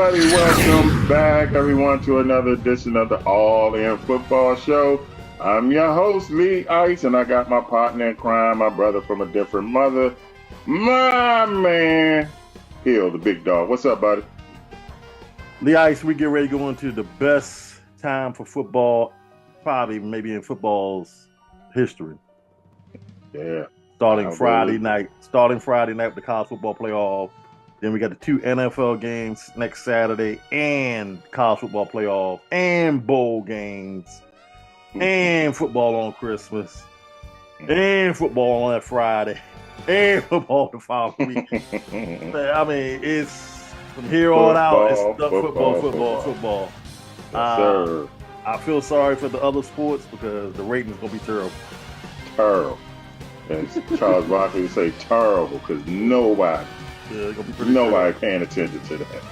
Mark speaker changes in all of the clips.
Speaker 1: everybody. Welcome back, everyone, to another edition of the All In Football Show. I'm your host, Lee Ice, and I got my partner in crime, my brother from a different mother, my man, Hill, the big dog. What's up, buddy?
Speaker 2: Lee Ice, we get ready to go into the best time for football, probably maybe in football's history.
Speaker 1: Yeah.
Speaker 2: Starting Friday night with the college football playoff. Then we got the 2 NFL games next Saturday and college football playoff and bowl games and football on Christmas and football on that Friday and football the following week. I mean, it's from here on out, it's football.
Speaker 1: Yes, sir.
Speaker 2: I feel sorry for the other sports because the rating's going to be terrible.
Speaker 1: Terrible. And Charles Barkley would say terrible because nobody paying attention to that.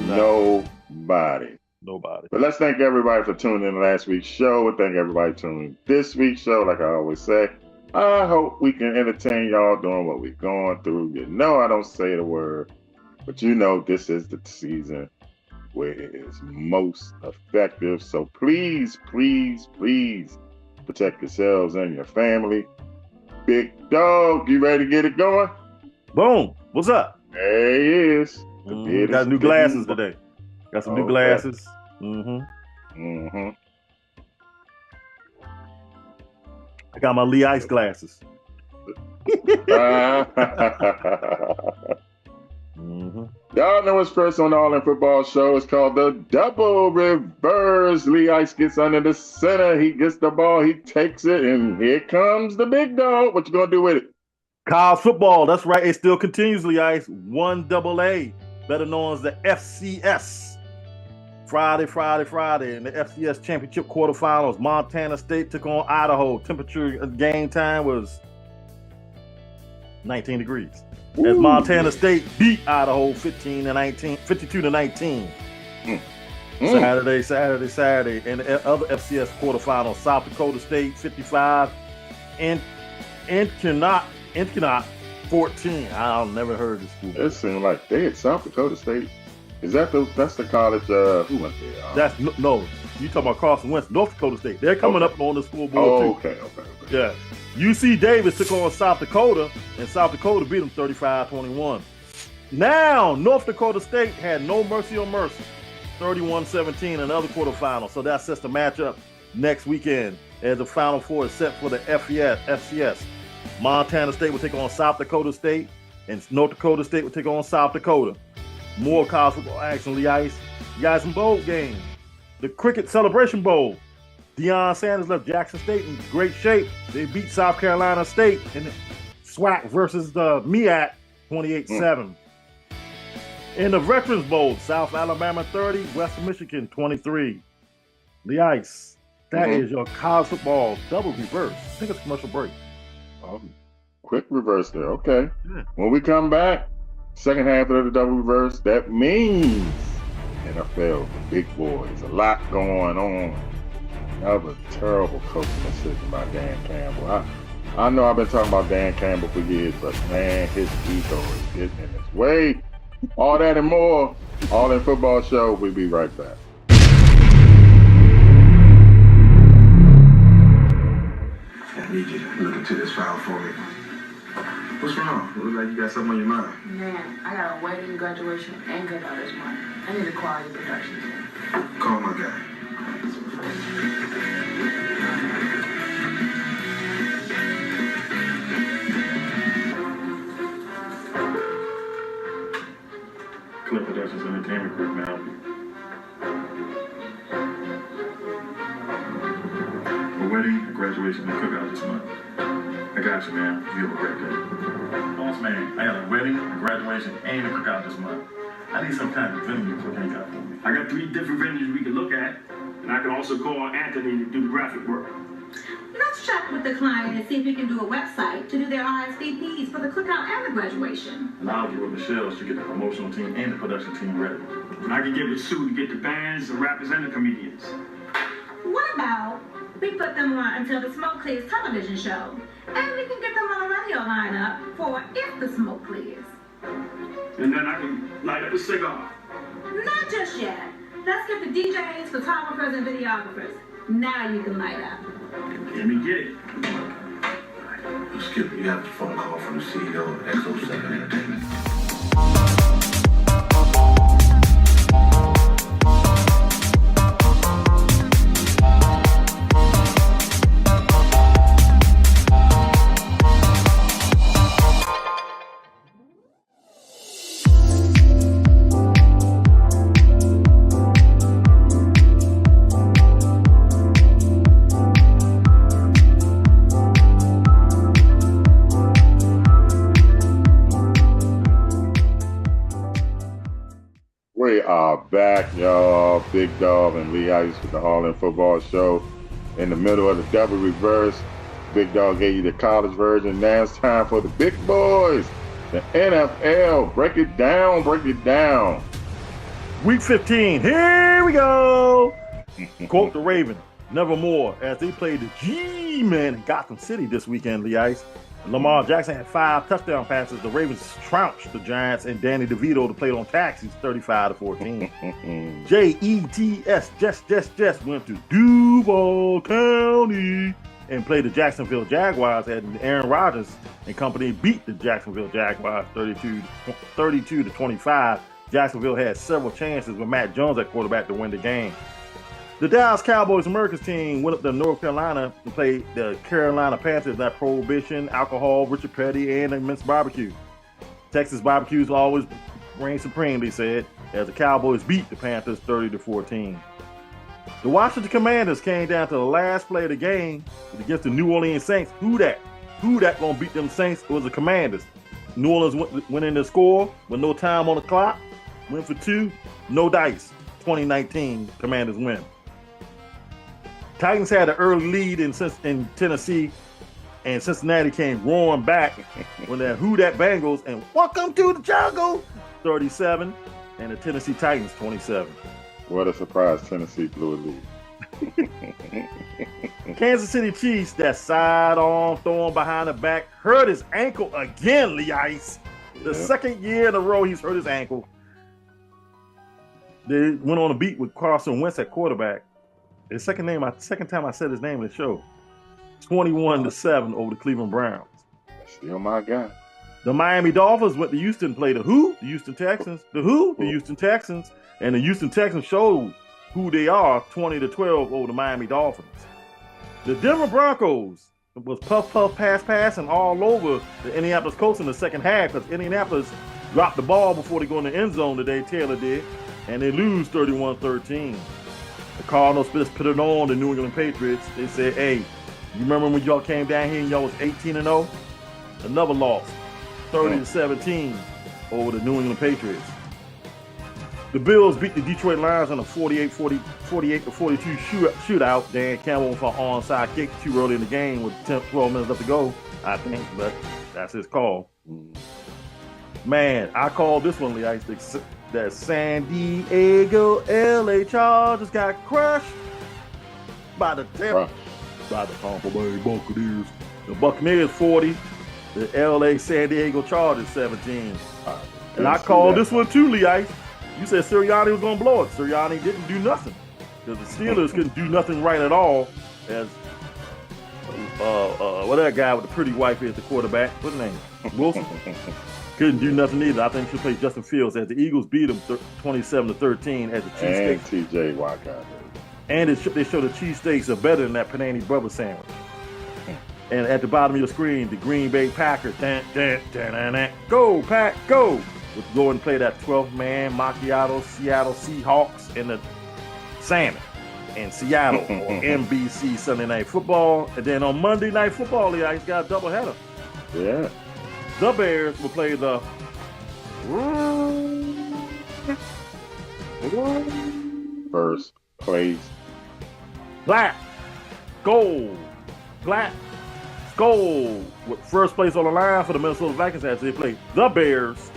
Speaker 1: Nobody. But let's thank everybody for tuning in last week's show. And thank everybody for tuning in this week's show. Like I always say, I hope we can entertain y'all doing what we're going through. You know I don't say the word, but you know this is the season where it is most effective. So please, please, please protect yourselves and your family. Big dog, you ready to get it going?
Speaker 2: Boom. What's up?
Speaker 1: There he is.
Speaker 2: Got new glasses today. Got some new glasses. I got my Lee Ice glasses.
Speaker 1: Y'all know what's first on the All In Football Show. It's called the Double Reverse. Lee Ice gets under the center. He gets the ball. He takes it. And here comes the big dog. What you going to do with it?
Speaker 2: College football, that's right. It still continues, Lee Ice. 1AA, better known as the FCS. Friday. In the FCS championship quarterfinals, Montana State took on Idaho. Temperature at game time was 19 degrees. As Montana State beat Idaho 52-19. Saturday. And the other FCS quarterfinals, South Dakota State 55 and Inkinot 14. I've never heard of this school.
Speaker 1: It seemed like they at South Dakota State. That's the college who went there?
Speaker 2: You talking about Carson Wentz, North Dakota State. They're coming up on the school board too.
Speaker 1: Okay.
Speaker 2: Yeah. UC Davis took on South Dakota, and South Dakota beat them 35-21. Now, North Dakota State had no mercy on Mercy, 31-17 in another quarterfinal. So that sets the matchup next weekend as the Final Four is set for the FCS. Montana State will take on South Dakota State, and North Dakota State will take on South Dakota. More college football action, Lee Ice. You got some bowl games. The Cricket Celebration Bowl. Deion Sanders left Jackson State in great shape. They beat South Carolina State in the SWAC versus the MEAC 28-7. In the Veterans Bowl, South Alabama 30, Western Michigan 23. Lee Ice, that is your college football double reverse. I think it's a commercial break.
Speaker 1: Quick reverse there. Okay. Yeah. When we come back, second half of the double reverse, that means NFL, the big boys, a lot going on. That was a terrible coaching decision by Dan Campbell. I know I've been talking about Dan Campbell for years, but man, his ego is getting in his way. All that and more, All In Football Show. We'll be right back.
Speaker 3: I need you to look into this file for me. What's wrong? It looks like you got something on your mind.
Speaker 4: Man, I got a wedding, graduation, and cookout this month. I need a quality production team.
Speaker 3: Call my guy.
Speaker 5: Clip Productions Entertainment Group now. A wedding, a graduation, and a cookout this month. I got you, man. You have a great day. Boss man, I got a wedding, a graduation, and a cookout this month. I need some kind of venue to hang out for me.
Speaker 6: I got 3 different venues we can look at, and I can also call Anthony to do the graphic work.
Speaker 7: Let's check with the client and see if we can do a website to do their RSVPs for the cookout and the graduation.
Speaker 5: And I'll get with Michelle to get the promotional team and the production team ready.
Speaker 6: And I can get with Sue to get the bands, the rappers, and the comedians.
Speaker 7: What about we put them on until the Smoke Clears television show, and we can get them on a radio lineup for If the Smoke Clears.
Speaker 6: And then I can light up a cigar.
Speaker 7: Not just yet. Let's get the DJs, photographers, and videographers. Now you can light up.
Speaker 6: Let me get it.
Speaker 3: Skip, you have a phone call from the CEO of XO7 Entertainment.
Speaker 1: We are back, y'all. Big Dog and Lee Ice with the All In Football Show. In the middle of the double reverse, Big Dog gave you the college version. Now it's time for the big boys, the NFL. Break it down, break it down.
Speaker 2: Week 15, here we go. Quote the Ravens, nevermore, as they played the G-Men in Gotham City this weekend, Lee Ice. Lamar Jackson had 5 touchdown passes. The Ravens trounced the Giants, and Danny DeVito played on taxis 35-14. Jets went to Duval County and played the Jacksonville Jaguars, and Aaron Rodgers and company beat the Jacksonville Jaguars 32-25. Jacksonville had several chances with Matt Jones at quarterback to win the game. The Dallas Cowboys Americas team went up to North Carolina to play the Carolina Panthers at Prohibition, alcohol, Richard Petty, and immense barbecue. Texas barbecues always reign supreme, they said, as the Cowboys beat the Panthers 30-14. The Washington Commanders came down to the last play of the game against the New Orleans Saints. Who that gonna beat them Saints? It was the Commanders. New Orleans went in to score with no time on the clock, went for 2, no dice. 2019 Commanders win. Titans had an early lead in Tennessee, and Cincinnati came roaring back when that Bengals and welcome to the jungle 37, and the Tennessee Titans 27.
Speaker 1: What a surprise, Tennessee blew a lead.
Speaker 2: Kansas City Chiefs, that sidearm throwing behind the back, hurt his ankle again, Lee Ice. The second year in a row he's hurt his ankle. They went on a beat with Carson Wentz at quarterback. The second time I said his name in the show. 21-7 over the Cleveland Browns.
Speaker 1: That's still my guy.
Speaker 2: The Miami Dolphins went to Houston, played the Houston Texans. The Houston Texans. And the Houston Texans showed who they are, 20-12 over the Miami Dolphins. The Denver Broncos was puff, pass, and all over the Indianapolis Colts in the second half because Indianapolis dropped the ball before they go in the end zone today, Taylor did, and they lose 31-13. The Cardinals put it on the New England Patriots. They said, hey, you remember when y'all came down here and y'all was 18-0? Another loss, 30-17 over the New England Patriots. The Bills beat the Detroit Lions on a 48-42 shootout. Dan Campbell for an onside kick too early in the game with 12 minutes left to go, I think, but that's his call. Man, I called this one, Lee Ice. That San Diego LA Chargers got crushed by the Tampa Bay Buccaneers. The Buccaneers 40, the LA San Diego Chargers 17. And I called this one too, Lee Ice. You said Sirianni was going to blow it. Sirianni didn't do nothing because the Steelers couldn't do nothing right at all. As what that guy with the pretty wife is the quarterback. What's his name? Wilson. Couldn't do nothing either. I think he should play Justin Fields as the Eagles beat him 27-13 as the cheesesteaks.
Speaker 1: And T.J. Watt got it.
Speaker 2: And they show the cheesesteaks are better than that Panini Brother sandwich. And at the bottom of your screen, the Green Bay Packers, go Pack, go! Would go and play that 12th man macchiato Seattle Seahawks in the Salmon in Seattle on NBC Sunday Night Football. And then on Monday Night Football, the Ice got a doubleheader.
Speaker 1: Yeah.
Speaker 2: The Bears will play the
Speaker 1: first place.
Speaker 2: Black Gold with first place on the line for the Minnesota Vikings as they play the Bears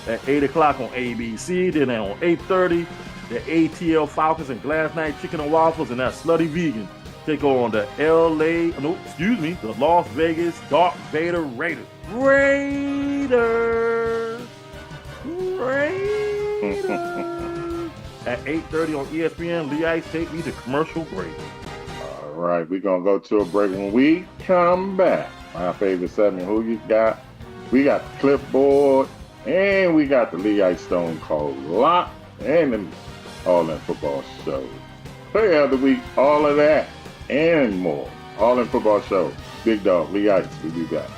Speaker 2: at 8 o'clock on ABC. Then on 8:30, the ATL Falcons and Glass Night Chicken and Waffles and that Slutty Vegan take on the the Las Vegas Darth Vader Raiders. at 8:30 on ESPN. Lee Ice, take me to commercial break.
Speaker 1: All right, we're going to go to a break. When we come back, my favorite segment, who you got? We got the clipboard, and we got the Lee Ice Stone Cold Lock, and the All In Football Show. Player of the Week, all of that, and more. All In Football Show. Big Dog, Lee Ice, we'll be back.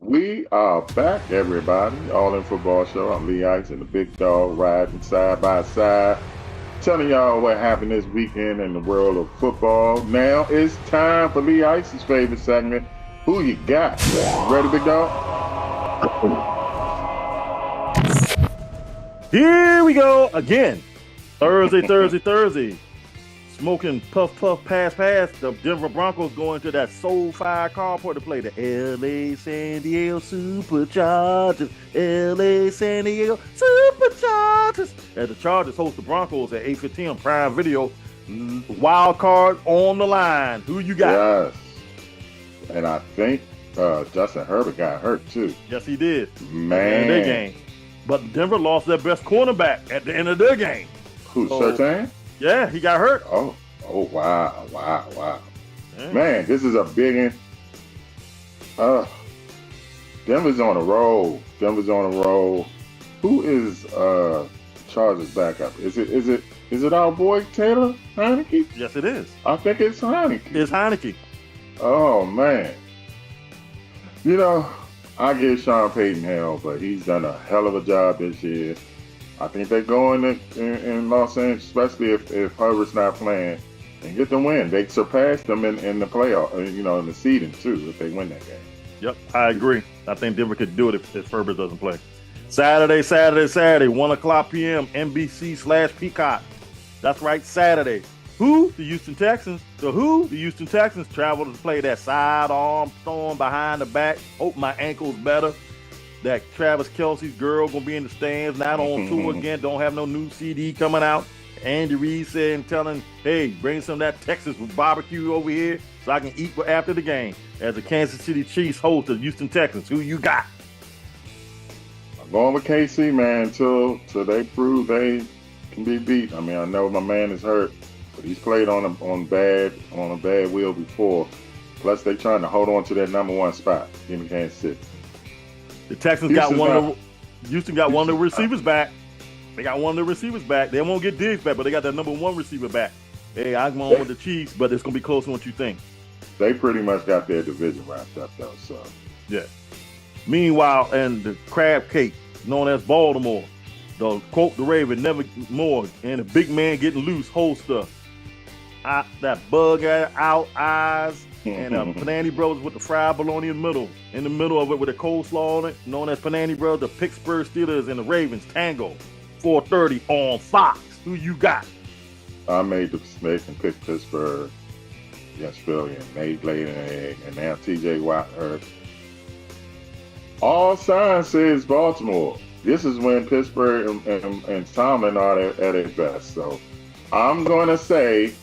Speaker 1: We are back, everybody. All In Football Show. I'm Lee Ice and the Big Dog riding side by side, telling y'all what happened this weekend in the world of football. Now it's time for Lee Ice's favorite segment. Who you got? Ready, Big Dog?
Speaker 2: Here we go again. Thursday. Smoking puff, pass. The Denver Broncos going to that soul-fire carport to play the L.A. San Diego Superchargers. L.A. San Diego Superchargers. As the Chargers host the Broncos at 8:15 on Prime Video. Wild card on the line. Who you got?
Speaker 1: Yes. And I think Justin Herbert got hurt, too.
Speaker 2: Yes, he did.
Speaker 1: Man.
Speaker 2: In their game. But Denver lost their best cornerback at the end of their game.
Speaker 1: Who, Surtain?
Speaker 2: Yeah, he got hurt.
Speaker 1: Oh, wow.
Speaker 2: Yeah.
Speaker 1: Man, this is a big one. Denver's on a roll. Who is Chargers backup? Is it our boy Taylor Heineke?
Speaker 2: Yes, it is.
Speaker 1: I think it's Heineke.
Speaker 2: It's Heineke.
Speaker 1: Oh man. You know, I give Sean Payton hell, but he's done a hell of a job this year. I think they're going in Los Angeles, especially if Herbert's not playing, and get the win. They surpassed them in the playoff, in the seeding too, if they win that game.
Speaker 2: Yep, I agree. I think Denver could do it if Herbert doesn't play. Saturday, 1 o'clock p.m., NBC/Peacock. That's right, Saturday. The Houston Texans travel to play that sidearm storm behind the back. Hope my ankle's better. That Travis Kelce's girl gonna be in the stands, not on tour again. Don't have no new CD coming out. Andy Reid telling, hey, bring some of that Texas barbecue over here so I can eat after the game. As the Kansas City Chiefs host the Houston Texans, who you got?
Speaker 1: I'm going with KC, man, until they prove they can be beat. I mean, I know my man is hurt, but he's played on a bad wheel before. Plus, they trying to hold on to that number one spot. Give me Kansas City.
Speaker 2: The Texans Houston got one of the receivers back. They got one of the receivers back. They won't get Diggs back, but they got that number one receiver back. Hey, I'm going with the Chiefs, but it's going to be closer than what you think.
Speaker 1: They pretty much got their division wrapped up though. So
Speaker 2: Yeah. Meanwhile, and the crab cake, known as Baltimore, the quote the Raven, never more, and the big man getting loose, whole stuff. That bug out eyes, and Panani Brothers with the fried bologna in the middle of it with a coleslaw on it, known as Panani Brothers, the Pittsburgh Steelers and the Ravens Tango, 4:30 on Fox. Who you got?
Speaker 1: I made the mistake and picked Pittsburgh against Philly and made laid an egg, and now TJ Watt hurt. All signs says Baltimore. This is when Pittsburgh and Tomlin are at their best. So I'm going to say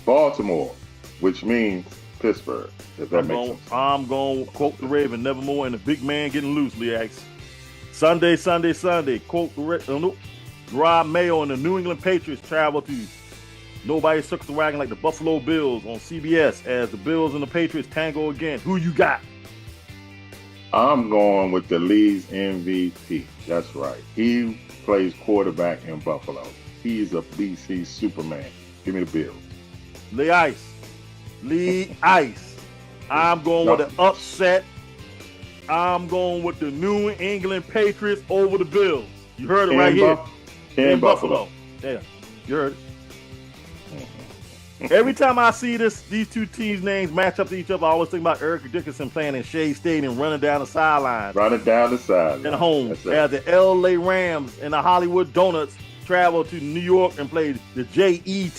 Speaker 1: Baltimore, which means Pittsburgh, if that makes sense.
Speaker 2: I'm going to quote the Raven, nevermore, and the big man getting loose, Leax. Sunday. Quote the Rob Mayo and the New England Patriots travel to nobody circles the wagon like the Buffalo Bills on CBS as the Bills and the Patriots tango again. Who you got?
Speaker 1: I'm going with the Lee's MVP. That's right. He plays quarterback in Buffalo. He's a BC Superman. Give me the Bills.
Speaker 2: Lee Ice. I'm going with the upset. I'm going with the New England Patriots over the Bills. You heard it right here. In Buffalo. Yeah, you heard it. Every time I see these two teams' names match up to each other, I always think about Eric Dickerson playing in Shea Stadium, running down the sideline. And home. As the LA Rams and the Hollywood Donuts travel to New York and play the Jets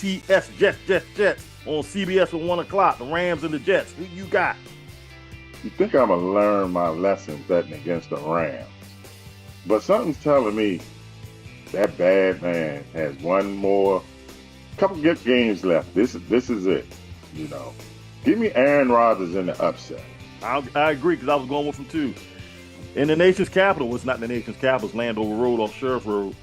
Speaker 2: on CBS at 1 o'clock. The Rams and the Jets. Who you got?
Speaker 1: You think I'm going to learn my lesson betting against the Rams. But something's telling me that bad man has one more. Couple good games left. This is it. You know, give me Aaron Rodgers in the upset.
Speaker 2: I agree because I was going with him too. In the nation's capital, well, it's not the nation's capital, it's Landover Road off Sheriff Road.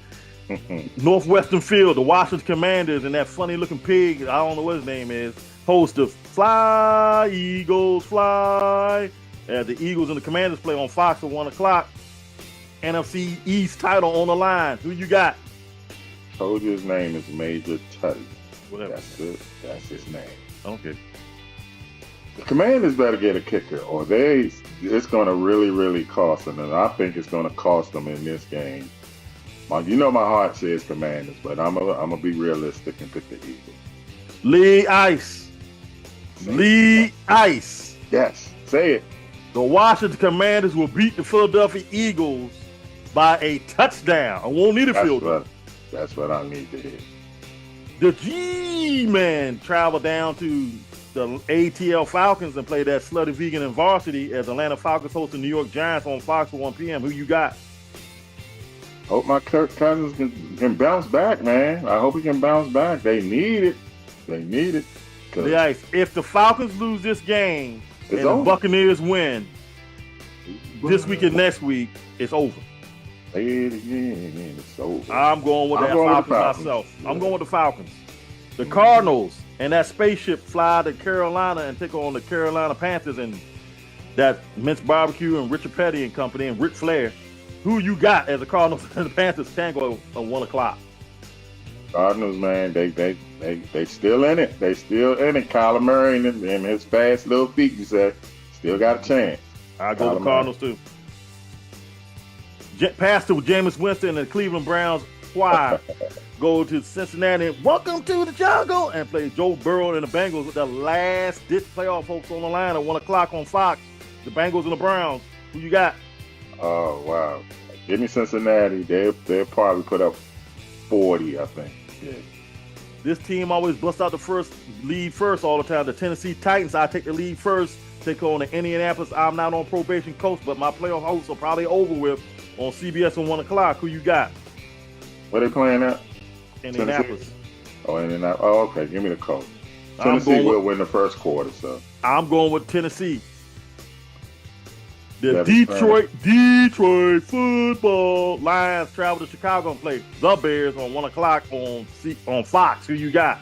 Speaker 2: Northwestern Field, the Washington Commanders and that funny looking pig, I don't know what his name is, host of Fly Eagles Fly. The Eagles and the Commanders play on Fox at 1 o'clock. NFC East title on the line. Who you got?
Speaker 1: Told you his name is Major Tutty.
Speaker 2: Whatever.
Speaker 1: That's his name.
Speaker 2: Okay.
Speaker 1: The Commanders better get a kicker, or it's going to really, really cost them. And I think it's going to cost them in this game. You know my heart says Commanders, but I'm gonna be realistic and pick the Eagles.
Speaker 2: Lee Ice.
Speaker 1: Yes, say it.
Speaker 2: The Washington Commanders will beat the Philadelphia Eagles by a touchdown. I won't need a field goal.
Speaker 1: That's what I need to hear.
Speaker 2: The G-Men travel down to the ATL Falcons and play that slutty vegan in varsity as Atlanta Falcons host the New York Giants on Fox at 1 p.m. Who you got?
Speaker 1: Hope my Kirk Cousins can bounce back, man. I hope he can bounce back. They need it.
Speaker 2: Yes, if the Falcons lose this game and the Buccaneers win this week and next week, it's over.
Speaker 1: Say it again. It's over.
Speaker 2: I'm going with Falcons myself. I'm going with the Falcons. The Cardinals and that spaceship fly to Carolina and take on the Carolina Panthers and that Mince Barbecue and Richard Petty and company and Ric Flair. Who you got as the Cardinals and the Panthers tango at 1 o'clock?
Speaker 1: Cardinals, man, they still in it. They still in it. Kyler Murray and his fast little feet, you said, still got a chance.
Speaker 2: I go with the Cardinals too. Pastor Jameis Winston and the Cleveland Browns choir go to Cincinnati. Welcome to the jungle and play Joe Burrow and the Bengals with the last ditch playoff hopes on the line at 1 o'clock on Fox. The Bengals and the Browns. Who you got?
Speaker 1: Oh wow! Give me Cincinnati. They'll probably put up 40, I think. Yeah.
Speaker 2: This team always busts out the lead first all the time. The Tennessee Titans, I take the lead first. Take on the Indianapolis. I'm not on probation coach, but my playoff hopes are probably over with on CBS at 1 o'clock. Who you got?
Speaker 1: Where they playing at?
Speaker 2: Indianapolis.
Speaker 1: Oh, Indianapolis. Oh, okay. Give me the Colts. Tennessee will win the first quarter, so.
Speaker 2: I'm going with Tennessee. The Detroit football Lions travel to Chicago and play the Bears on 1 o'clock on Fox. Who you got?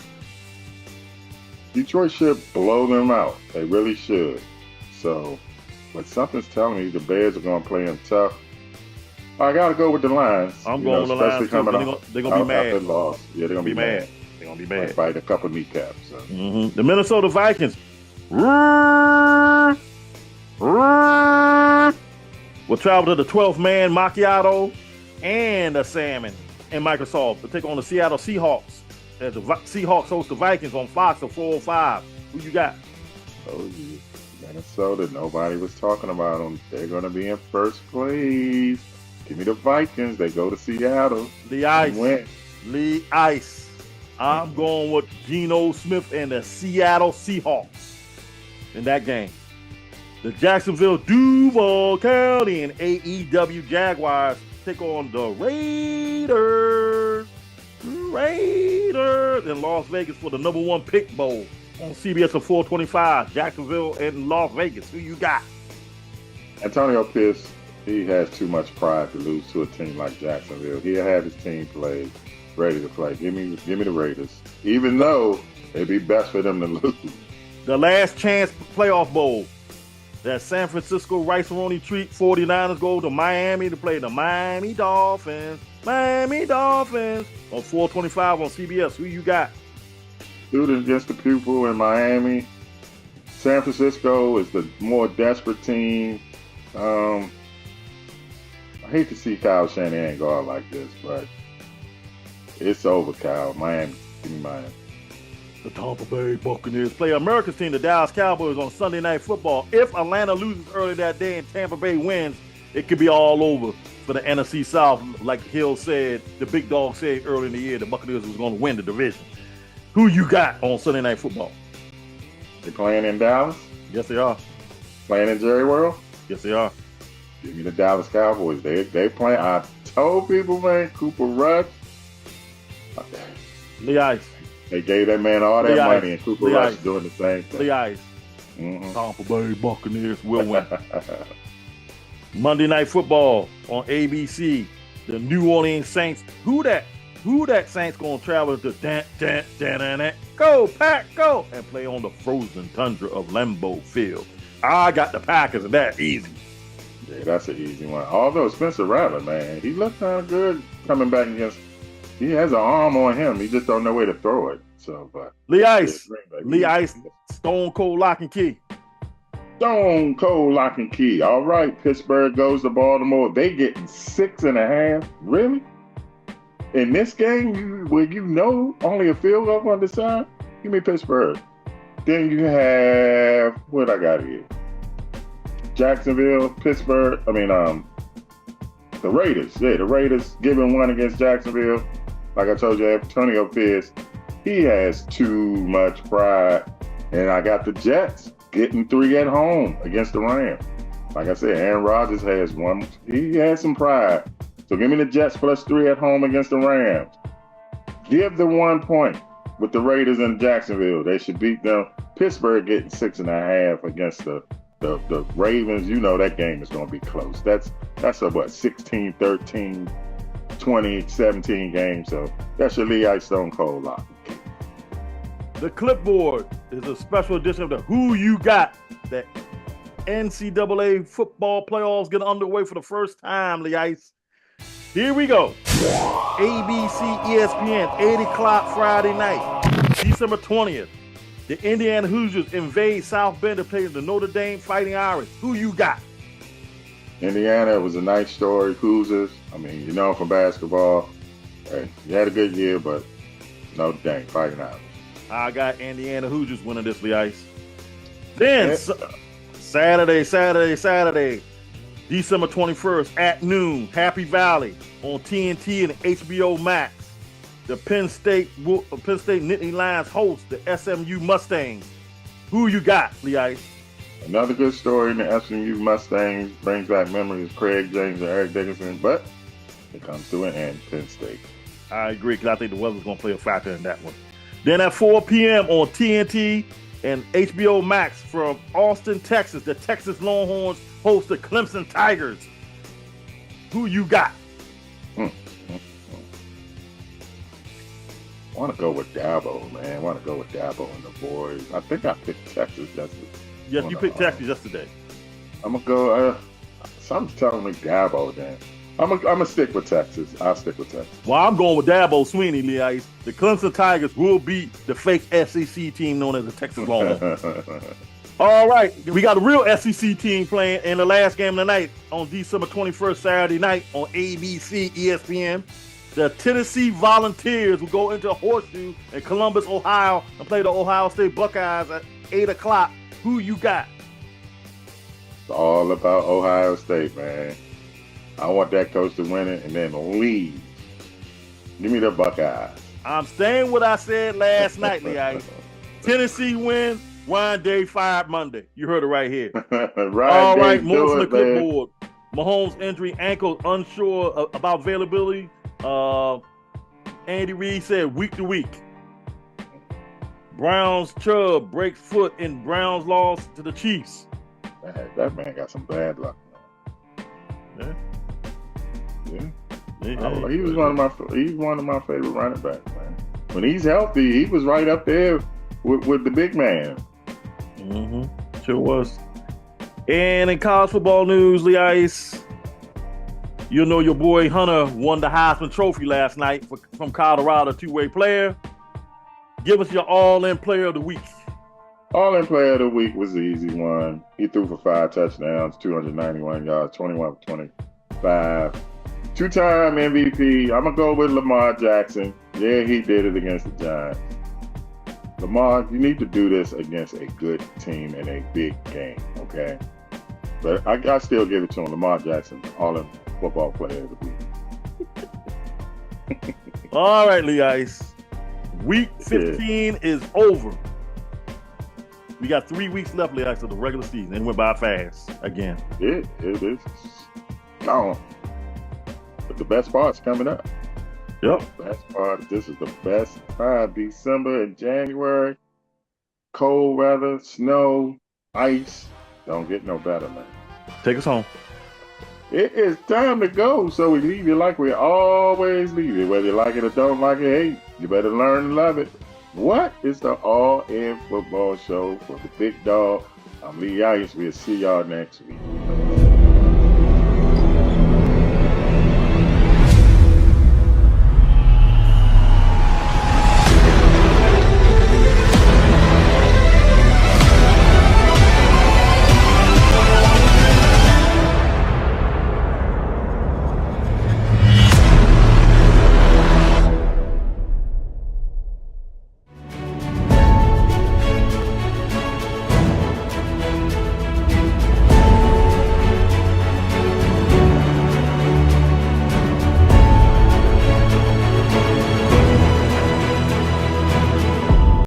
Speaker 1: Detroit should blow them out. They really should. So, but something's telling me the Bears are going to play them tough. I got to go with the Lions.
Speaker 2: I'm going with the Lions too. They're going to be mad.
Speaker 1: Yeah, they're going to be mad.
Speaker 2: They're going to be mad.
Speaker 1: Fight a couple kneecaps. So.
Speaker 2: The Minnesota Vikings will travel to the 12th man Macchiato and the Salmon in Microsoft to take on the Seattle Seahawks. As the Seahawks host the Vikings on Fox at 4:05. Who you got?
Speaker 1: Oh, yeah. Minnesota. Nobody was talking about them. They're going to be in first place. Give me the Vikings. They go to Seattle.
Speaker 2: Lee Ice.
Speaker 1: Win.
Speaker 2: Lee Ice. I'm going with Geno Smith and the Seattle Seahawks in that game. The Jacksonville Duval County and AEW Jaguars take on the Raiders. Raiders in Las Vegas for the #1 pick bowl on CBS at 4:25. Jacksonville and Las Vegas. Who you got?
Speaker 1: Antonio Pierce, he has too much pride to lose to a team like Jacksonville. He'll have his team played, ready to play. Give me the Raiders. Even though it'd be best for them to lose.
Speaker 2: The last chance playoff bowl. That San Francisco Rice-A-Roni treat 49ers go to Miami to play the Miami Dolphins. Miami Dolphins on 4:25 on CBS. Who you got?
Speaker 1: Students against the pupil in Miami. San Francisco is the more desperate team. I hate to see Kyle Shanahan go out like this, but it's over, Kyle. Miami. Give me Miami.
Speaker 2: The Tampa Bay Buccaneers play America's team, the Dallas Cowboys, on Sunday Night Football. If Atlanta loses early that day and Tampa Bay wins, it could be all over for the NFC South. Like Hill said, the big dog said early in the year, the Buccaneers was going to win the division. Who you got on Sunday Night Football?
Speaker 1: They playing in Dallas?
Speaker 2: Yes, they are.
Speaker 1: Playing in Jerry World?
Speaker 2: Yes, they are.
Speaker 1: Give me the Dallas Cowboys. They playing. I told people, man, Cooper Rush.
Speaker 2: Lee Ice.
Speaker 1: They gave that man all that money, and Cooper Rush doing the same thing.
Speaker 2: Lee Ice. Tampa Bay Buccaneers will win. Monday Night Football on ABC. The New Orleans Saints. Who that Saints gonna travel to? Go Pack, go and play on the frozen tundra of Lambeau Field. I got the Packers, and that easy.
Speaker 1: Yeah, that's an easy one. Although Spencer Rattler, man, he looked kind of good coming back against. He has an arm on him. He just don't know where to throw it. So, but
Speaker 2: Lee Ice, Stone Cold Lock and Key.
Speaker 1: Stone Cold Lock and Key. All right, Pittsburgh goes to Baltimore. They getting 6.5. Really? In this game, where only a field goal on the side? Give me Pittsburgh. Then you have what I got here. Jacksonville, Pittsburgh. The Raiders. Yeah, the Raiders giving one against Jacksonville. Like I told you, Antonio Pierce, he has too much pride. And I got the Jets getting 3 at home against the Rams. Like I said, Aaron Rodgers has one. He has some pride. So give me the Jets plus 3 at home against the Rams. Give the 1 point with the Raiders in Jacksonville. They should beat them. Pittsburgh getting 6.5 against the Ravens. You know that game is going to be close. That's a 16-13, 20-17 game. So that's your Lee Ice Stone Cold Lock.
Speaker 2: The Clipboard is a special edition of the Who You Got. That NCAA football playoffs get underway for the first time, Lee Ice. Here we go. ABC, ESPN, 8 o'clock Friday night, December 20th. The Indiana Hoosiers invade South Bend to play the Notre Dame Fighting Irish. Who you got?
Speaker 1: Indiana was a nice story. Hoosiers, from basketball. Hey, you had a good year, but Notre Dame Fighting Irish.
Speaker 2: I got Indiana Hoosiers winning this, Lee Ice. Then, Saturday, December 21st at noon, Happy Valley on TNT and HBO Max. The Penn State Nittany Lions host the SMU Mustangs. Who you got, Lee Ice?
Speaker 1: Another good story in the SMU Mustangs brings back memories of Craig James and Eric Dickinson, but it comes to an end, Penn State.
Speaker 2: I agree, because I think the weather's going to play a factor in that one. Then at 4 p.m. on TNT and HBO Max from Austin, Texas, the Texas Longhorns host the Clemson Tigers. Who you got?
Speaker 1: I want to go with Dabo, man. I want to go with Dabo and the boys. I think I picked Texas yesterday.
Speaker 2: Yes, you picked Texas yesterday.
Speaker 1: I'm going to go, something's telling me Dabo then. I'm gonna stick with Texas. I'll stick with Texas.
Speaker 2: Well, I'm going with Dabo Swinney, Lee Ice. The Clemson Tigers will beat the fake SEC team known as the Texas Longhorns. All right, we got a real SEC team playing in the last game of the night on December 21st, Saturday night on ABC, ESPN. The Tennessee Volunteers will go into Horseshoe in Columbus, Ohio, and play the Ohio State Buckeyes at 8 o'clock. Who you got?
Speaker 1: It's all about Ohio State, man. I want that coach to win it and then leave. Give me the Buckeyes.
Speaker 2: I'm saying what I said last night, Lee. Tennessee win. Ryan Day fired Monday. You heard it right here. All right, more from the clipboard. Mahomes injury, ankle unsure about availability. Andy Reid said week to week. Browns Chubb breaks foot in Browns loss to the Chiefs.
Speaker 1: That man got some bad luck.
Speaker 2: Yeah.
Speaker 1: He's one of my favorite running backs, man. When he's healthy, he was right up there with the big man.
Speaker 2: Mm-hmm. Sure was. And in college football news, Lee Ice, you know your boy Hunter won the Heisman Trophy last night from Colorado, two-way player. Give us your all-in player of the week.
Speaker 1: All-in player of the week was the easy one. He threw for 5 touchdowns, 291 yards, 21 for 25. Two-time MVP. I'm going to go with Lamar Jackson. Yeah, he did it against the Giants. Lamar, you need to do this against a good team in a big game, okay? But I still give it to him. Lamar Jackson, all-in football player of the week.
Speaker 2: All right, Lee Ice. Week 15 is over. We got 3 weeks left, Lee Ice, of the regular season. It went by fast again.
Speaker 1: It is gone. But the best part's coming up.
Speaker 2: Yep.
Speaker 1: Best part. This is the best part. December and January. Cold weather, snow, ice. Don't get no better, man.
Speaker 2: Take us home.
Speaker 1: It is time to go. So we leave you like we always leave you. Whether you like it or don't like it, hey, you better learn to love it. What is the All In Football Show for the Big Dog? I'm Lee Ice. We'll see y'all next week.